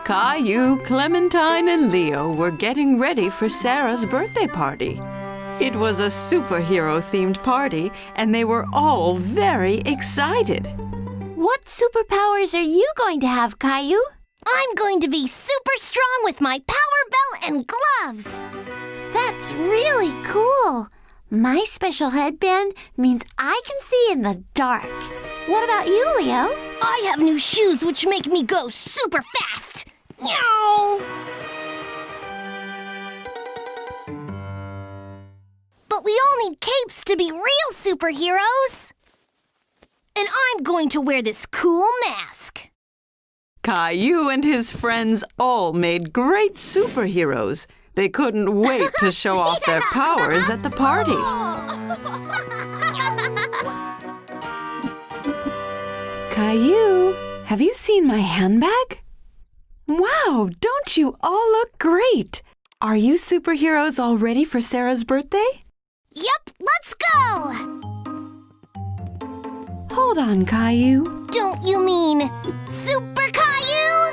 Caillou, Clementine, and Leo were getting ready for Sarah's birthday party. It was a superhero-themed party, and they were all very excited. What superpowers are you going to have, Caillou? I'm going to be super strong with my power belt and gloves. That's really cool. My special headband means I can see in the dark. What about you, Leo? I have new shoes which make me go super fast. Meow. But we all need capes to be real superheroes. And I'm going to wear this cool mask. Caillou and his friends all made great superheroes. They couldn't wait to show off their powers at the party. Caillou, have you seen my handbag? Wow, don't you all look great? Are you superheroes all ready for Sarah's birthday? Yep, let's go! Hold on, Caillou. Don't you mean Super Caillou?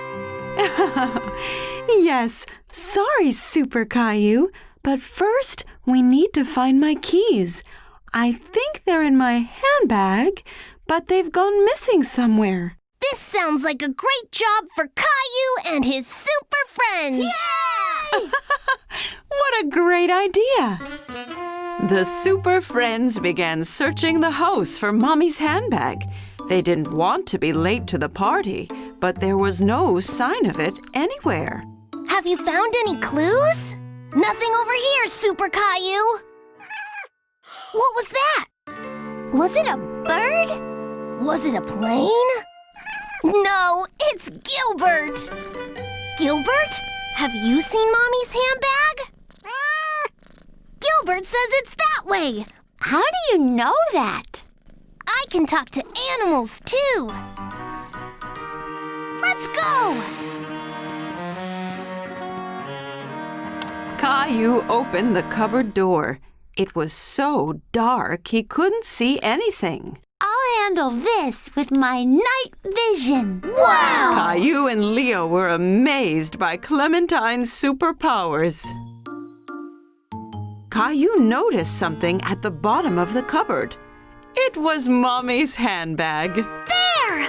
Yes, sorry, Super Caillou, but first we need to find my keys. I think they're in my handbag, but they've gone missing somewhere. This sounds like a great job for Caillou and his super friends! Yay! What a great idea! The super friends began searching the house for Mommy's handbag. They didn't want to be late to the party, but there was no sign of it anywhere. Have you found any clues? Nothing over here, Super Caillou. What was that? Was it a bird? Was it a plane? No, it's Gilbert. Gilbert? Have you seen Mommy's handbag? Gilbert says it's that way. How do you know that? I can talk to animals, too. Let's go! Caillou opened the cupboard door. It was so dark he couldn't see anything. I'll handle this with my night vision. Wow! Caillou and Leo were amazed by Clementine's superpowers. Caillou noticed something at the bottom of the cupboard. It was Mommy's handbag. There!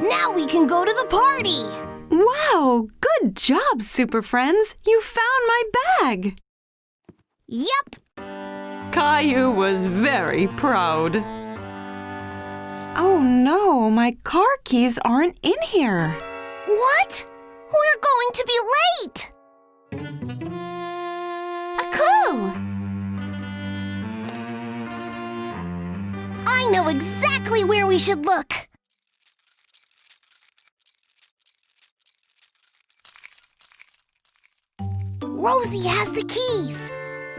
Now we can go to the party. Wow! Good job, super friends! You found my bag! Yep. Caillou was very proud. Oh no, my car keys aren't in here. What? We're going to be late. A clue! I know exactly where we should look. Rosie has the keys.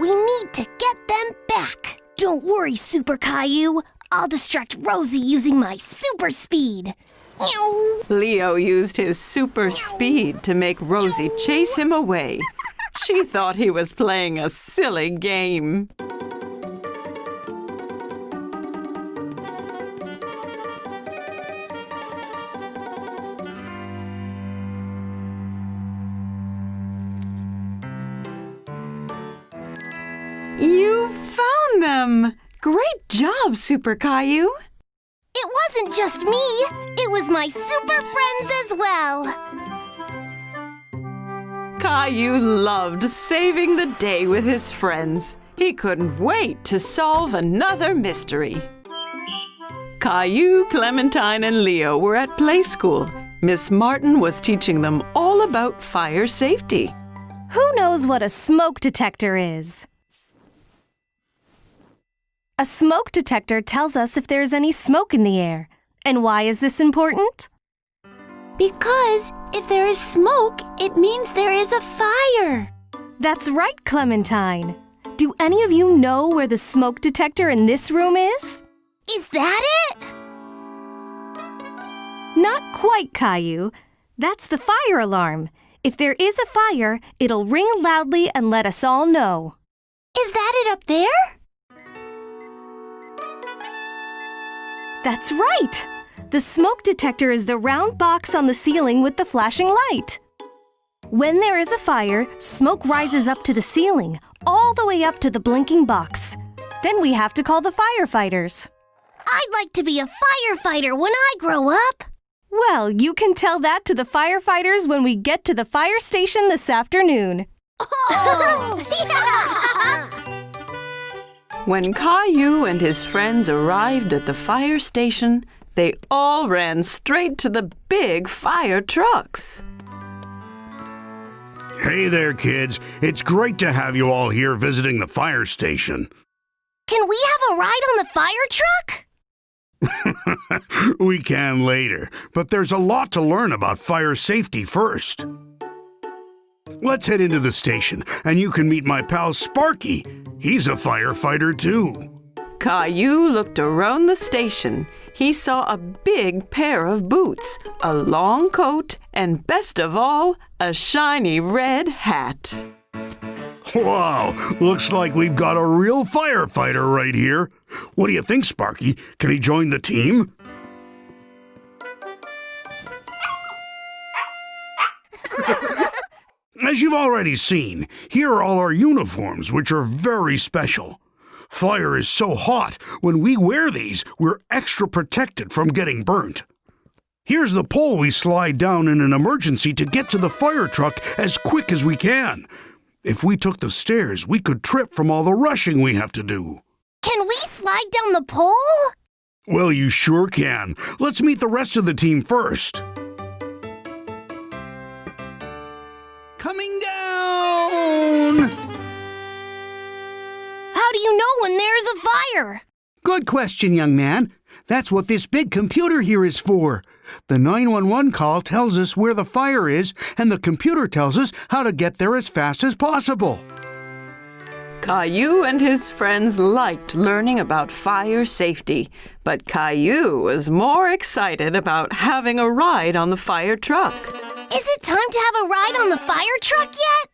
We need to get them back. Don't worry, Super Caillou. I'll distract Rosie using my super speed. Meow. Leo used his super speed to make Rosie chase him away. She thought he was playing a silly game. You found them! Great job, Super Caillou! It wasn't just me. It was my super friends as well. Caillou loved saving the day with his friends. He couldn't wait to solve another mystery. Caillou, Clementine, and Leo were at play school. Miss Martin was teaching them all about fire safety. Who knows what a smoke detector is? A smoke detector tells us if there's any smoke in the air. And why is this important? Because if there is smoke, it means there is a fire. That's right, Clementine. Do any of you know where the smoke detector in this room is? Is that it? Not quite, Caillou. That's the fire alarm. If there is a fire, it'll ring loudly and let us all know. Is that it up there? That's right! The smoke detector is the round box on the ceiling with the flashing light. When there is a fire, smoke rises up to the ceiling, all the way up to the blinking box. Then we have to call the firefighters. I'd like to be a firefighter when I grow up. Well, you can tell that to the firefighters when we get to the fire station this afternoon. Oh! When Caillou and his friends arrived at the fire station, they all ran straight to the big fire trucks. Hey there, kids. It's great to have you all here visiting the fire station. Can we have a ride on the fire truck? We can later, but there's a lot to learn about fire safety first. Let's head into the station, and you can meet my pal Sparky. He's a firefighter, too. Caillou looked around the station. He saw a big pair of boots, a long coat, and best of all, a shiny red hat. Wow, looks like we've got a real firefighter right here. What do you think, Sparky? Can he join the team? As you've already seen, here are all our uniforms, which are very special. Fire is so hot, when we wear these, we're extra protected from getting burnt. Here's the pole we slide down in an emergency to get to the fire truck as quick as we can. If we took the stairs, we could trip from all the rushing we have to do. Can we slide down the pole? Well, you sure can. Let's meet the rest of the team first. Coming down! How do you know when there's a fire? Good question, young man. That's what this big computer here is for. The 911 call tells us where the fire is, and the computer tells us how to get there as fast as possible. Caillou and his friends liked learning about fire safety, but Caillou was more excited about having a ride on the fire truck. Is it time to have a ride on the fire truck yet?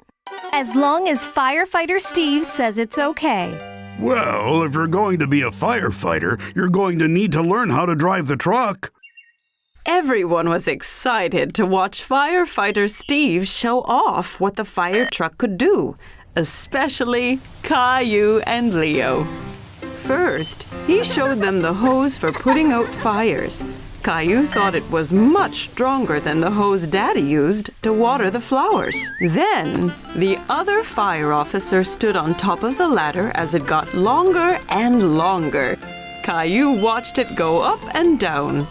As long as Firefighter Steve says it's okay. Well, if you're going to be a firefighter, you're going to need to learn how to drive the truck. Everyone was excited to watch Firefighter Steve show off what the fire truck could do, especially Caillou and Leo. First, he showed them the hose for putting out fires. Caillou thought it was much stronger than the hose Daddy used to water the flowers. Then, the other fire officer stood on top of the ladder as it got longer and longer. Caillou watched it go up and down.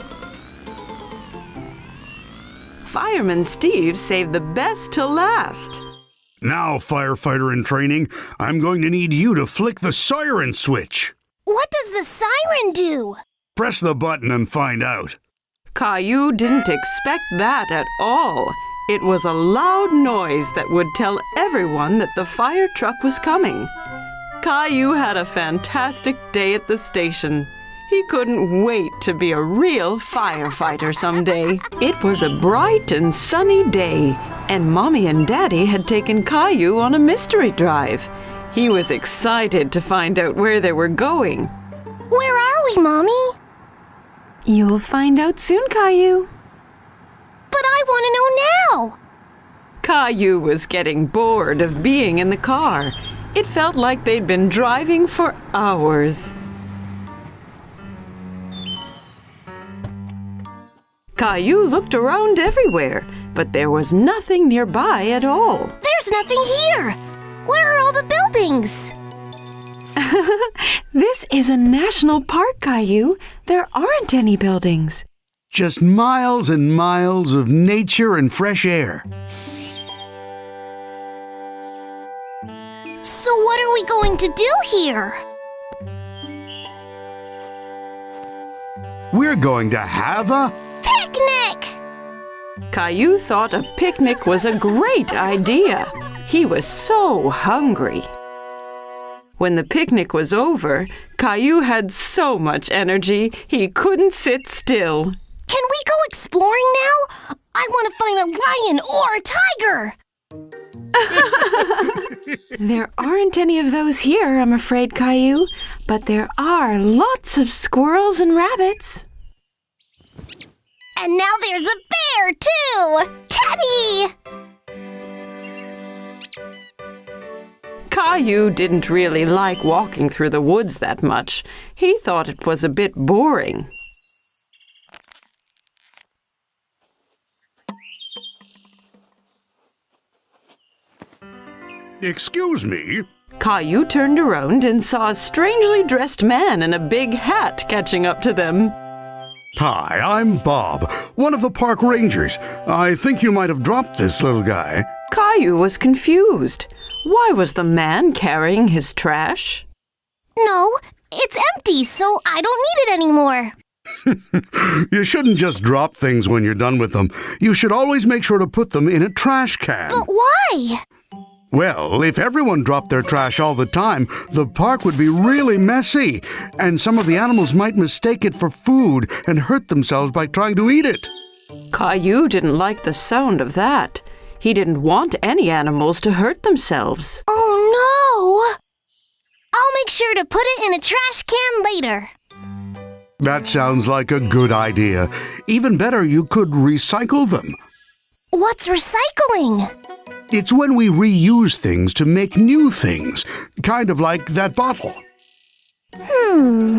Fireman Steve saved the best till last. Now, firefighter in training, I'm going to need you to flick the siren switch. What does the siren do? Press the button and find out. Caillou didn't expect that at all. It was a loud noise that would tell everyone that the fire truck was coming. Caillou had a fantastic day at the station. He couldn't wait to be a real firefighter someday. It was a bright and sunny day, and Mommy and Daddy had taken Caillou on a mystery drive. He was excited to find out where they were going. Where are we, Mommy? You'll find out soon, Caillou. But I want to know now. Caillou was getting bored of being in the car. It felt like they'd been driving for hours. Caillou looked around everywhere, but there was nothing nearby at all. There's nothing here. Where are all the buildings? This is a national park, Caillou. There aren't any buildings. Just miles and miles of nature and fresh air. So what are we going to do here? We're going to have a Picnic! Caillou thought a picnic was a great idea. He was so hungry. When the picnic was over, Caillou had so much energy he couldn't sit still. Can we go exploring now? I want to find a lion or a tiger. There aren't any of those here, I'm afraid, Caillou, but there are lots of squirrels and rabbits. And now there's a bear, too! Teddy! Caillou didn't really like walking through the woods that much. He thought it was a bit boring. Excuse me? Caillou turned around and saw a strangely dressed man in a big hat catching up to them. Hi, I'm Bob, one of the park rangers. I think you might have dropped this little guy. Caillou was confused. Why was the man carrying his trash? No, it's empty, so I don't need it anymore. You shouldn't just drop things when you're done with them. You should always make sure to put them in a trash can. But why? Well, if everyone dropped their trash all the time, the park would be really messy, and some of the animals might mistake it for food and hurt themselves by trying to eat it. Caillou didn't like the sound of that. He didn't want any animals to hurt themselves. Oh no! I'll make sure to put it in a trash can later. That sounds like a good idea. Even better, you could recycle them. What's recycling? It's when we reuse things to make new things, kind of like that bottle. Daddy,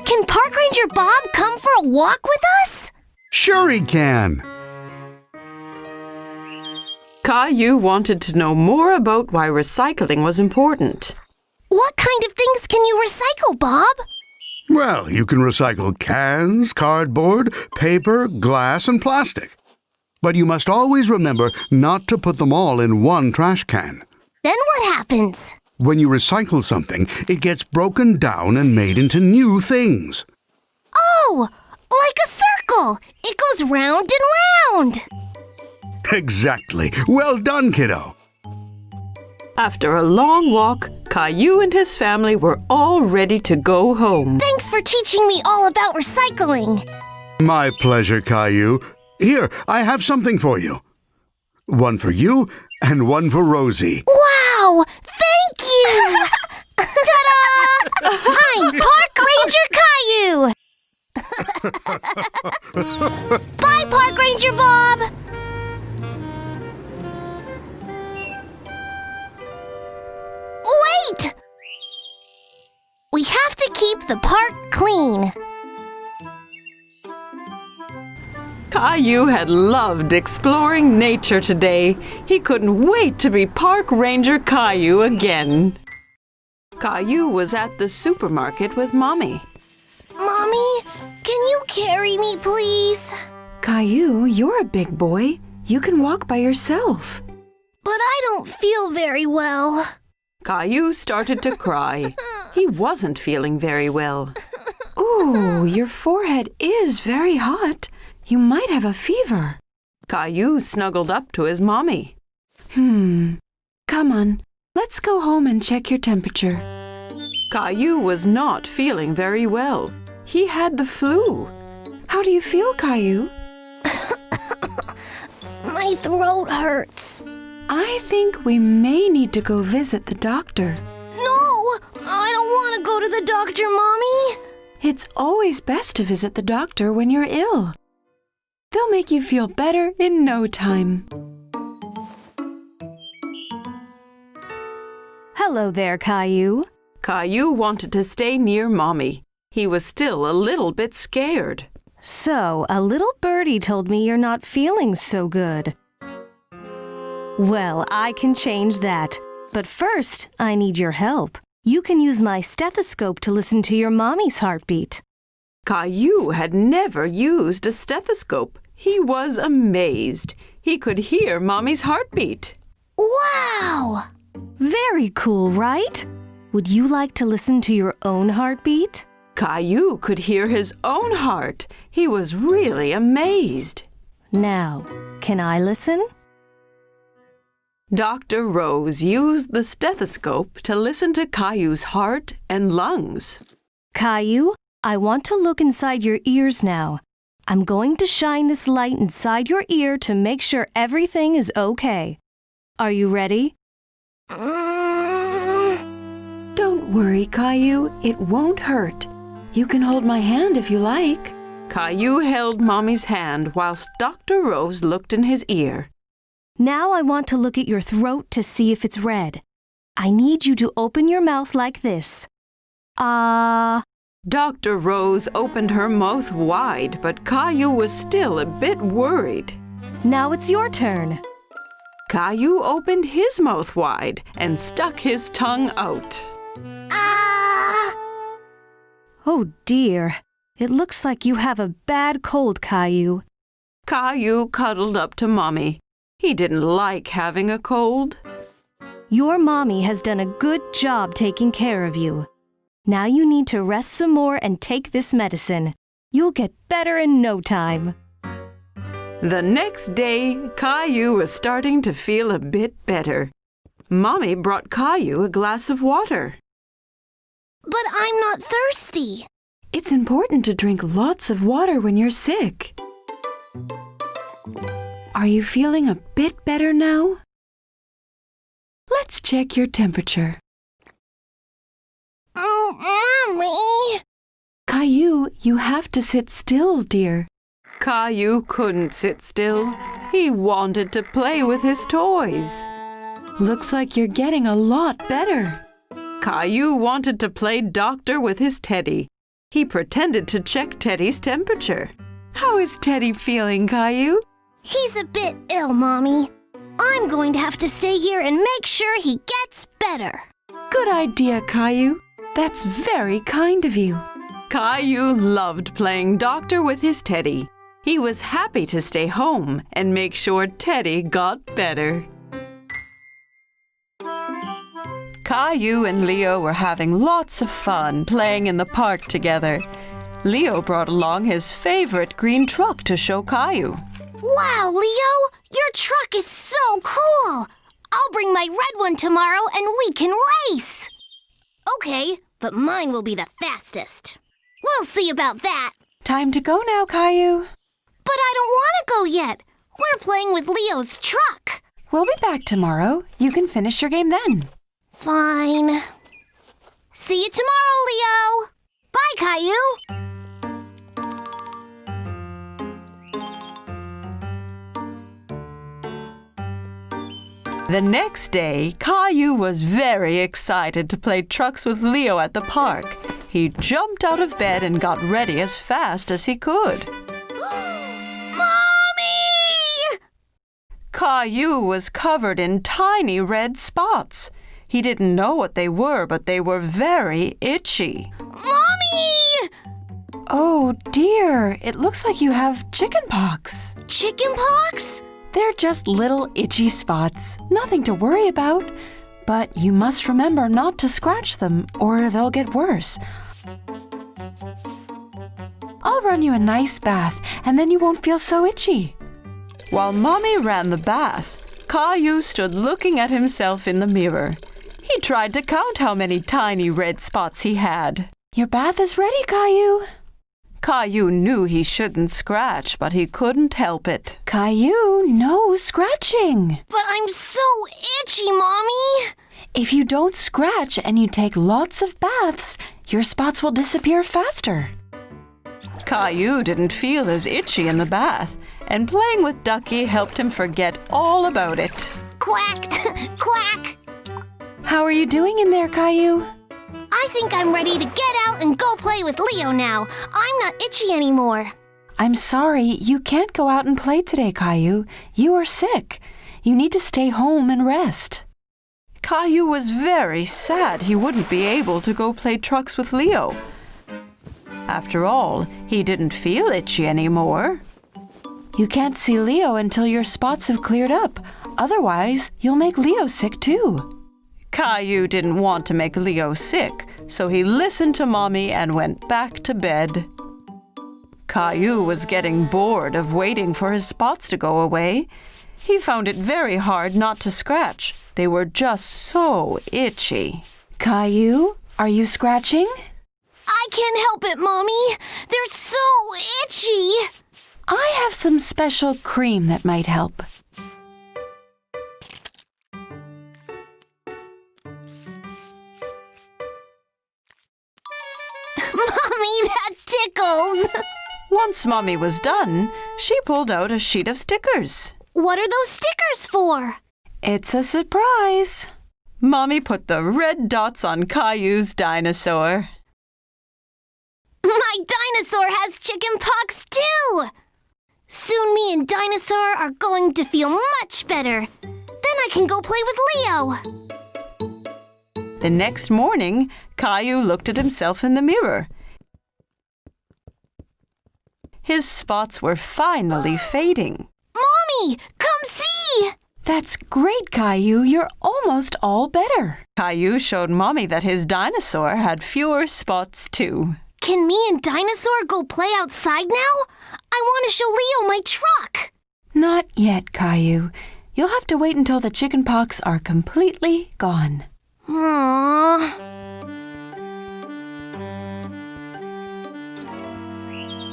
can Park Ranger Bob come for a walk with us? Sure he can. Caillou wanted to know more about why recycling was important. What kind of things can you recycle, Bob? Well, you can recycle cans, cardboard, paper, glass, and plastic. But you must always remember not to put them all in one trash can. Then what happens? When you recycle something, it gets broken down and made into new things. Oh, like a circle. It goes round and round. Exactly. Well done, kiddo. After a long walk, Caillou and his family were all ready to go home. Thanks for teaching me all about recycling. My pleasure, Caillou. Here, I have something for you. One for you and one for Rosie. Wow! Thank you! Ta-da! I'm Park Ranger Caillou! Bye, Park Ranger Bob! Wait! We have to keep the park clean. Caillou had loved exploring nature today. He couldn't wait to be Park Ranger Caillou again. Caillou was at the supermarket with Mommy. Mommy, can you carry me, please? Caillou, you're a big boy. You can walk by yourself. But I don't feel very well. Caillou started to cry. He wasn't feeling very well. Ooh, your forehead is very hot. You might have a fever. Caillou snuggled up to his mommy. Come on, let's go home and check your temperature. Caillou was not feeling very well. He had the flu. How do you feel, Caillou? My throat hurts. I think we may need to go visit the doctor. No, I don't want to go to the doctor, Mommy. It's always best to visit the doctor when you're ill. They'll make you feel better in no time. Hello there, Caillou. Caillou wanted to stay near Mommy. He was still a little bit scared. So, a little birdie told me you're not feeling so good. Well, I can change that. But first, I need your help. You can use my stethoscope to listen to your mommy's heartbeat. Caillou had never used a stethoscope. He was amazed. He could hear Mommy's heartbeat. Wow! Very cool, right? Would you like to listen to your own heartbeat? Caillou could hear his own heart. He was really amazed. Now, can I listen? Dr. Rose used the stethoscope to listen to Caillou's heart and lungs. Caillou, I want to look inside your ears now. I'm going to shine this light inside your ear to make sure everything is okay. Are you ready? Don't worry, Caillou. It won't hurt. You can hold my hand if you like. Caillou held Mommy's hand whilst Dr. Rose looked in his ear. Now I want to look at your throat to see if it's red. I need you to open your mouth like this. Dr. Rose opened her mouth wide, but Caillou was still a bit worried. Now it's your turn. Caillou opened his mouth wide and stuck his tongue out. Oh dear, it looks like you have a bad cold, Caillou. Caillou cuddled up to Mommy. He didn't like having a cold. Your mommy has done a good job taking care of you. Now you need to rest some more and take this medicine. You'll get better in no time. The next day, Caillou was starting to feel a bit better. Mommy brought Caillou a glass of water. But I'm not thirsty. It's important to drink lots of water when you're sick. Are you feeling a bit better now? Let's check your temperature. Mommy! Caillou, you have to sit still, dear. Caillou couldn't sit still. He wanted to play with his toys. Looks like you're getting a lot better. Caillou wanted to play doctor with his Teddy. He pretended to check Teddy's temperature. How is Teddy feeling, Caillou? He's a bit ill, Mommy. I'm going to have to stay here and make sure he gets better. Good idea, Caillou. That's very kind of you. Caillou loved playing doctor with his Teddy. He was happy to stay home and make sure Teddy got better. Caillou and Leo were having lots of fun playing in the park together. Leo brought along his favorite green truck to show Caillou. Wow, Leo! Your truck is so cool! I'll bring my red one tomorrow and we can race! Okay, but mine will be the fastest. We'll see about that. Time to go now, Caillou. But I don't want to go yet. We're playing with Leo's truck. We'll be back tomorrow. You can finish your game then. Fine. See you tomorrow, Leo. Bye, Caillou. The next day, Caillou was very excited to play trucks with Leo at the park. He jumped out of bed and got ready as fast as he could. Mommy! Caillou was covered in tiny red spots. He didn't know what they were, but they were very itchy. Mommy! Oh dear, it looks like you have chickenpox. Chickenpox? They're just little itchy spots, nothing to worry about. But you must remember not to scratch them or they'll get worse. I'll run you a nice bath and then you won't feel so itchy. While Mommy ran the bath, Caillou stood looking at himself in the mirror. He tried to count how many tiny red spots he had. Your bath is ready, Caillou. Caillou knew he shouldn't scratch, but he couldn't help it. Caillou, no scratching. But I'm so itchy, Mommy. If you don't scratch and you take lots of baths, your spots will disappear faster. Caillou didn't feel as itchy in the bath, and playing with Ducky helped him forget all about it. Quack! Quack! How are you doing in there, Caillou? I think I'm ready to get out and go play with Leo now. I'm not itchy anymore. I'm sorry, you can't go out and play today, Caillou. You are sick. You need to stay home and rest. Caillou was very sad he wouldn't be able to go play trucks with Leo. After all, he didn't feel itchy anymore. You can't see Leo until your spots have cleared up. Otherwise, you'll make Leo sick too. Caillou didn't want to make Leo sick, so he listened to Mommy and went back to bed. Caillou was getting bored of waiting for his spots to go away. He found it very hard not to scratch. They were just so itchy. Caillou, are you scratching? I can't help it, Mommy. They're so itchy. I have some special cream that might help. Mommy, that tickles. Once Mommy was done, she pulled out a sheet of stickers. What are those stickers for? It's a surprise. Mommy put the red dots on Caillou's dinosaur. My dinosaur has chicken pox too! Soon me and Dinosaur are going to feel much better. Then I can go play with Leo. The next morning, Caillou looked at himself in the mirror. His spots were finally fading. Mommy, come see! That's great, Caillou. You're almost all better. Caillou showed Mommy that his dinosaur had fewer spots, too. Can me and Dinosaur go play outside now? I want to show Leo my truck. Not yet, Caillou. You'll have to wait until the chickenpox are completely gone. Aww.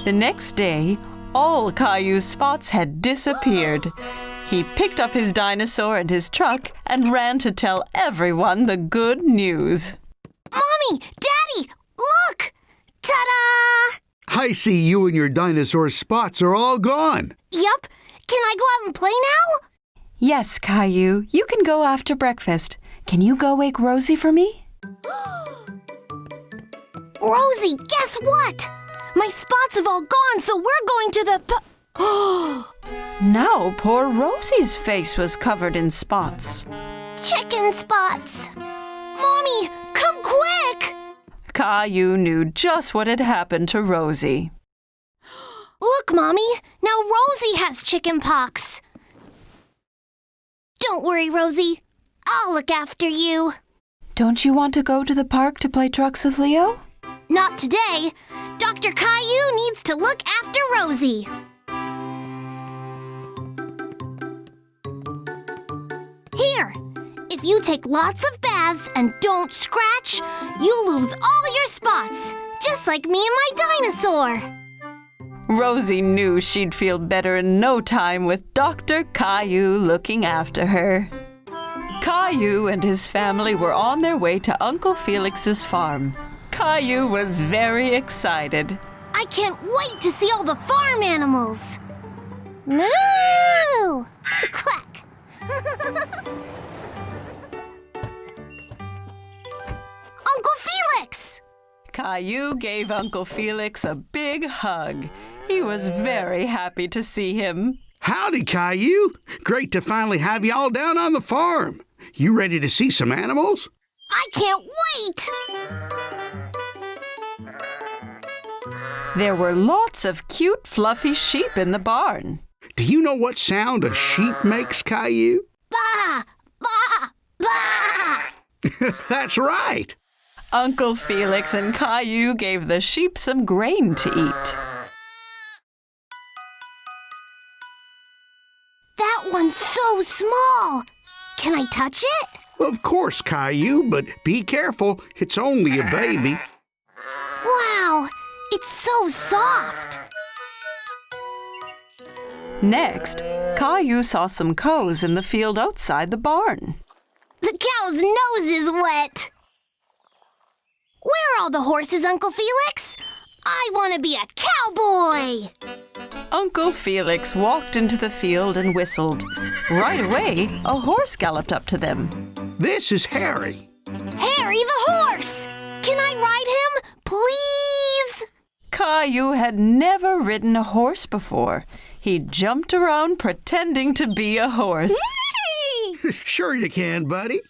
The next day, all Caillou's spots had disappeared. He picked up his dinosaur and his truck and ran to tell everyone the good news. Mommy, Daddy, look! Ta-da! I see you and your dinosaur spots are all gone. Yup. Can I go out and play now? Yes, Caillou, you can go after breakfast. Can you go wake Rosie for me? Rosie, guess what? My spots have all gone, so we're going to the Now poor Rosie's face was covered in spots. Chicken spots. Mommy, come quick! Caillou knew just what had happened to Rosie. Look, Mommy, now Rosie has chicken pox. Don't worry, Rosie. I'll look after you. Don't you want to go to the park to play trucks with Leo? Not today. Dr. Caillou needs to look after Rosie. Here, if you take lots of baths and don't scratch, you'll lose all your spots, just like me and my dinosaur. Rosie knew she'd feel better in no time with Dr. Caillou looking after her. Caillou and his family were on their way to Uncle Felix's farm. Caillou was very excited. I can't wait to see all the farm animals. Moo! Quack. Uncle Felix! Caillou gave Uncle Felix a big hug. He was very happy to see him. Howdy, Caillou. Great to finally have you all down on the farm. You ready to see some animals? I can't wait! There were lots of cute, fluffy sheep in the barn. Do you know what sound a sheep makes, Caillou? Bah! Bah! Bah! That's right. Uncle Felix and Caillou gave the sheep some grain to eat. That one's so small. Can I touch it? Of course, Caillou, but be careful. It's only a baby. Wow, it's so soft. Next, Caillou saw some cows in the field outside the barn. The cow's nose is wet. Where are all the horses, Uncle Felix? I want to be a cowboy. Uncle Felix walked into the field and whistled. Right away, a horse galloped up to them. This is Harry. Harry the horse! Can I ride him, please? Caillou had never ridden a horse before. He jumped around pretending to be a horse. Sure you can, buddy.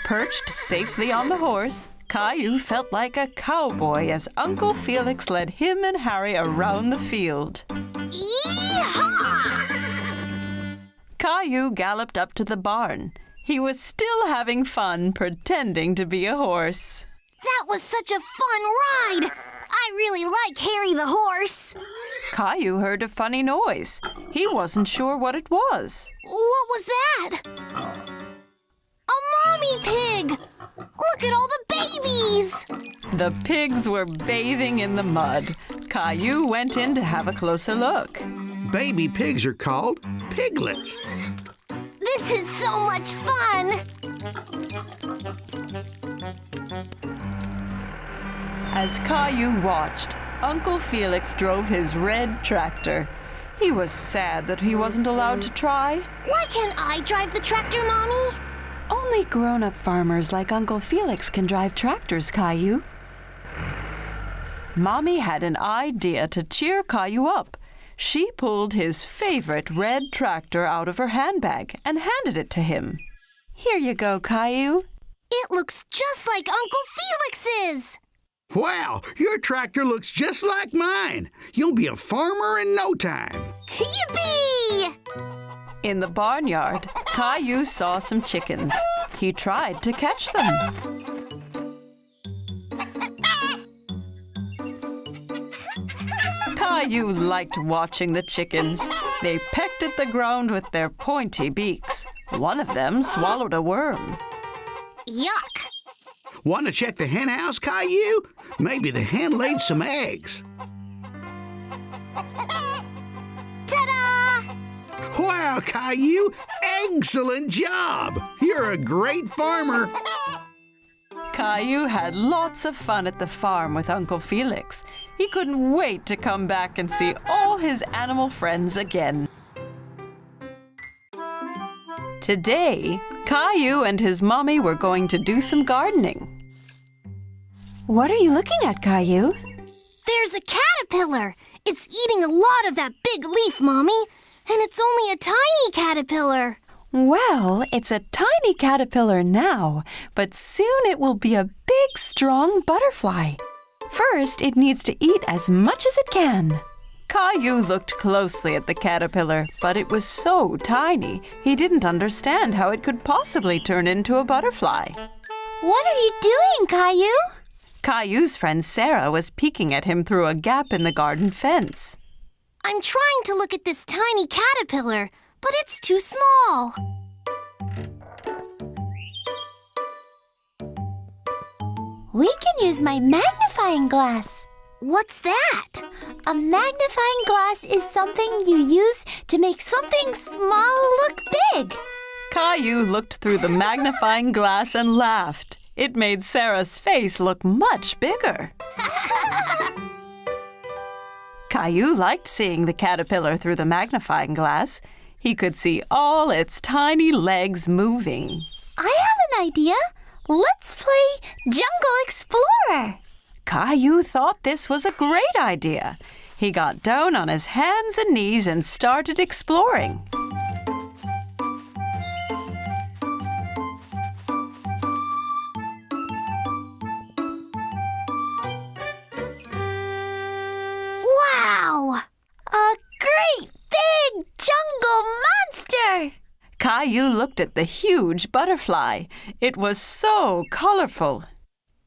Perched safely on the horse, Caillou felt like a cowboy as Uncle Felix led him and Harry around the field. Yee-haw! Caillou galloped up to the barn. He was still having fun pretending to be a horse. That was such a fun ride. I really like Harry the horse. Caillou heard a funny noise. He wasn't sure what it was. What was that? A mommy pig! Look at all the babies! The pigs were bathing in the mud. Caillou went in to have a closer look. Baby pigs are called piglets. This is so much fun! As Caillou watched, Uncle Felix drove his red tractor. He was sad that he wasn't allowed to try. Why can't I drive the tractor, Mommy? Only grown-up farmers like Uncle Felix can drive tractors, Caillou. Mommy had an idea to cheer Caillou up. She pulled his favorite red tractor out of her handbag and handed it to him. Here you go, Caillou. It looks just like Uncle Felix's. Wow, your tractor looks just like mine. You'll be a farmer in no time. Yippee! In the barnyard, Caillou saw some chickens. He tried to catch them. Caillou liked watching the chickens. They pecked at the ground with their pointy beaks. One of them swallowed a worm. Yuck! Want to check the hen house, Caillou? Maybe the hen laid some eggs. Ta-da! Wow, Caillou! Excellent job! You're a great farmer. Caillou had lots of fun at the farm with Uncle Felix. He couldn't wait to come back and see all his animal friends again. Today, Caillou and his mommy were going to do some gardening. What are you looking at, Caillou? There's a caterpillar. It's eating a lot of that big leaf, Mommy. And it's only a tiny caterpillar. Well, it's a tiny caterpillar now, but soon it will be a big, strong butterfly. First, it needs to eat as much as it can. Caillou looked closely at the caterpillar, but it was so tiny, he didn't understand how it could possibly turn into a butterfly. What are you doing, Caillou? Caillou's friend Sarah was peeking at him through a gap in the garden fence. I'm trying to look at this tiny caterpillar, but it's too small. We can use my magnifying glass. What's that? A magnifying glass is something you use to make something small look big. Caillou looked through the magnifying glass and laughed. It made Sarah's face look much bigger. Caillou liked seeing the caterpillar through the magnifying glass. He could see all its tiny legs moving. I have an idea. Let's play Jungle Explorer. Caillou thought this was a great idea. He got down on his hands and knees and started exploring. Wow! A great big jungle monster! Caillou looked at the huge butterfly. It was so colorful.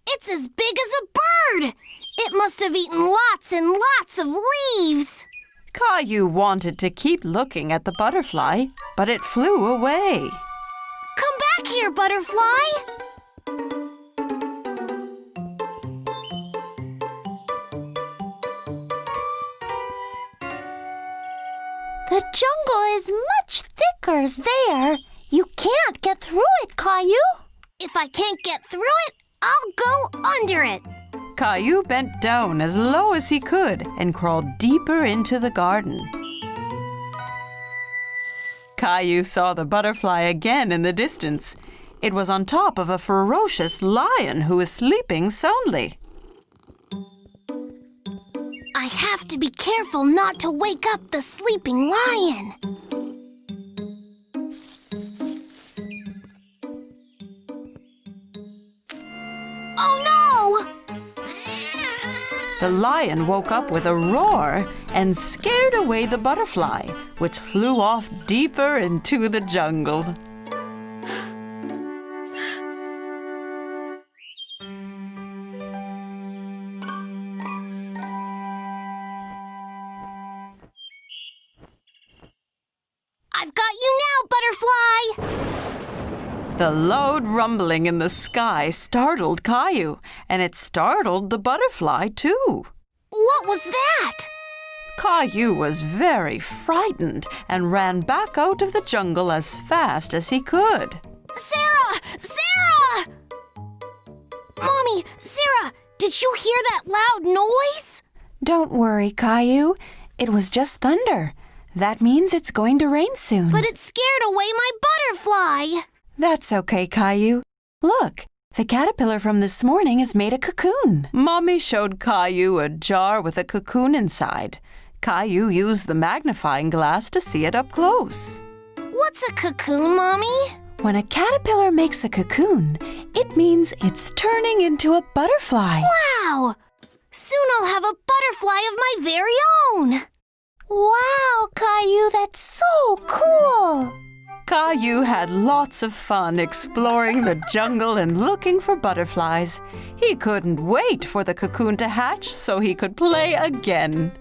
It's as big as a bird! It must have eaten lots and lots of leaves! Caillou wanted to keep looking at the butterfly, but it flew away. Come back here, butterfly! The jungle is much thicker there. You can't get through it, Caillou. If I can't get through it, I'll go under it. Caillou bent down as low as he could and crawled deeper into the garden. Caillou saw the butterfly again in the distance. It was on top of a ferocious lion who was sleeping soundly. I have to be careful not to wake up the sleeping lion. Oh no! The lion woke up with a roar and scared away the butterfly, which flew off deeper into the jungle. I've got you now, butterfly! The loud rumbling in the sky startled Caillou, and it startled the butterfly too. What was that? Caillou was very frightened and ran back out of the jungle as fast as he could. Sarah! Sarah! Mommy, Sarah, did you hear that loud noise? Don't worry, Caillou. It was just thunder. That means it's going to rain soon. But it scared away my butterfly. That's okay, Caillou. Look, the caterpillar from this morning has made a cocoon. Mommy showed Caillou a jar with a cocoon inside. Caillou used the magnifying glass to see it up close. What's a cocoon, Mommy? When a caterpillar makes a cocoon, it means it's turning into a butterfly. Wow! Soon I'll have a butterfly of my very own. Wow, Caillou, that's so cool! Caillou had lots of fun exploring the jungle and looking for butterflies. He couldn't wait for the cocoon to hatch so he could play again.